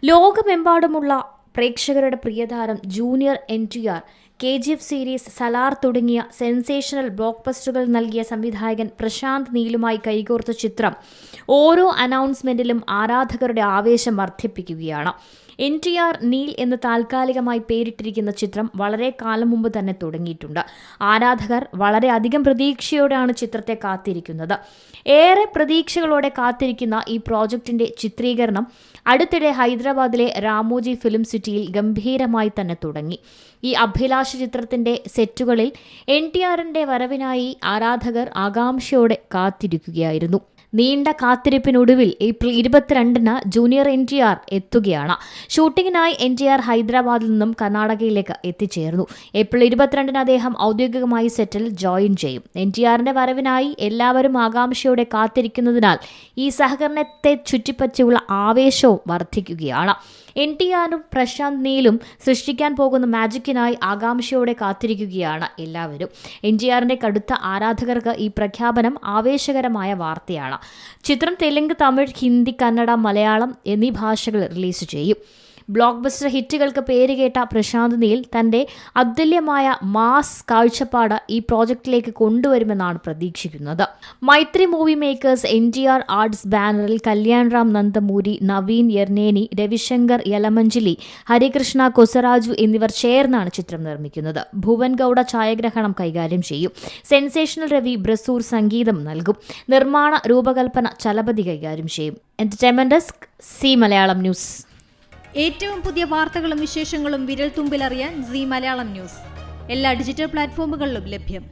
ലോകമെമ്പാടുമുള്ള പ്രേക്ഷകരുടെ പ്രിയതാരം junior NTR, KGF series, Salaar തുടങ്ങിയ സെൻസേഷണൽ ബ്ലോക്ക്ബസ്റ്ററുകൾ നൽകിയ സംവിധായകൻ പ്രശാന്ത് നീലുമായി കൈകോർത്ത ചിത്രം ഓരോ അനൗൺസ്മെന്റിലും ആരാധകരുടെ ആവേശം വർദ്ധിപ്പിക്കുകയാണ്. NTR നീൽ എന്ന് താൽക്കാലികമായി പേരിട്ടിരിക്കുന്ന ചിത്രം വളരെ കാലം മുമ്പ് തന്നെ തുടങ്ങിയിട്ടുണ്ട്. ആരാധകർ വളരെയധികം പ്രതീക്ഷയോടെയാണ് ചിത്രത്തെ കാത്തിരിക്കുന്നത്. ഏറെ പ്രതീക്ഷകളോടെ കാത്തിരിക്കുന്ന ഈ പ്രോജക്റ്റിന്റെ ചിത്രീകരണം അടുത്തിടെ ഹൈദരാബാദിലെ രാമോജി ഫിലിം സിറ്റിയിൽ ഗംഭീരമായി തന്നെ തുടങ്ങി. ഈ അഭിലാഷ ചിത്രത്തിന്റെ സെറ്റുകളിൽ NTRന്റെ വരവിനായി ആരാധകർ ആകാംക്ഷയോടെ കാത്തിരിക്കുകയായിരുന്നു. നീണ്ട കാത്തിരിപ്പിനൊടുവിൽ ഏപ്രിൽ 22-ന് ജൂനിയർ NTR എത്തുകയാണ്. ഷൂട്ടിങ്ങിനായി NTR ഹൈദരാബാദിൽ നിന്നും കർണാടകയിലേക്ക് എത്തിച്ചേർന്നു. ഏപ്രിൽ 22-ന് അദ്ദേഹം ഔദ്യോഗികമായി സെറ്റിൽ ജോയിൻ ചെയ്യും. NTRന്റെ വരവിനായി എല്ലാവരും ആകാംക്ഷയോടെ കാത്തിരിക്കുന്നതിനാൽ ഈ സഹകരണത്തെ ചുറ്റിപ്പറ്റിയുള്ള ആവേശവും വർദ്ധിക്കുകയാണ്. NTRനും പ്രശാന്ത് നീലും സൃഷ്ടിക്കാൻ പോകുന്ന മാജിക്കിനായി ആകാംക്ഷയോടെ കാത്തിരിക്കുകയാണ് എല്ലാവരും. NTRന്റെ കടുത്ത ആരാധകർക്ക് ഈ പ്രഖ്യാപനം ആവേശകരമായ വാർത്തയാണ്. ചിത്രം തെലുങ്ക്, തമിഴ്, ഹിന്ദി, കന്നഡ, മലയാളം എന്നീ ഭാഷകളിൽ റിലീസ് ചെയ്യും. ബ്ലോക്ക് ബസ്റ്റർ ഹിറ്റുകൾക്ക് പേരുകേട്ട പ്രശാന്ത് നീൽ തന്റെ അതുല്യമായ മാസ് കാഴ്ചപ്പാട് ഈ പ്രോജക്റ്റിലേക്ക് കൊണ്ടുവരുമെന്നാണ് പ്രതീക്ഷിക്കുന്നത്. മൈത്രി മൂവി മേക്കേഴ്സ് NTR ആർട്സ് ബാനറിൽ കല്യാൺ റാം നന്ദമൂരി, നവീൻ യർനേനി, രവിശങ്കർ യലമഞ്ചലി, ഹരികൃഷ്ണ കൊസരാജു എന്നിവർ ചേർന്നാണ് ചിത്രം നിർമ്മിക്കുന്നത്. ഭുവൻ ഗൌഡ ഛായാഗ്രഹണം കൈകാര്യം ചെയ്യും. സെൻസേഷണൽ രവി ബ്രസൂർ സംഗീതം നൽകും. നിർമ്മാണ രൂപകൽപ്പന ചലപതി കൈകാര്യം ചെയ്യും. Entertainment desk, C Malayalam news. ഏറ്റവും പുതിയ വാർത്തകളും വിശേഷങ്ങളും വിരൽ തുമ്പിലറിയാൻ സി മലയാളം ന്യൂസ് എല്ലാ ഡിജിറ്റൽ പ്ലാറ്റ്ഫോമുകളിലും ലഭ്യം.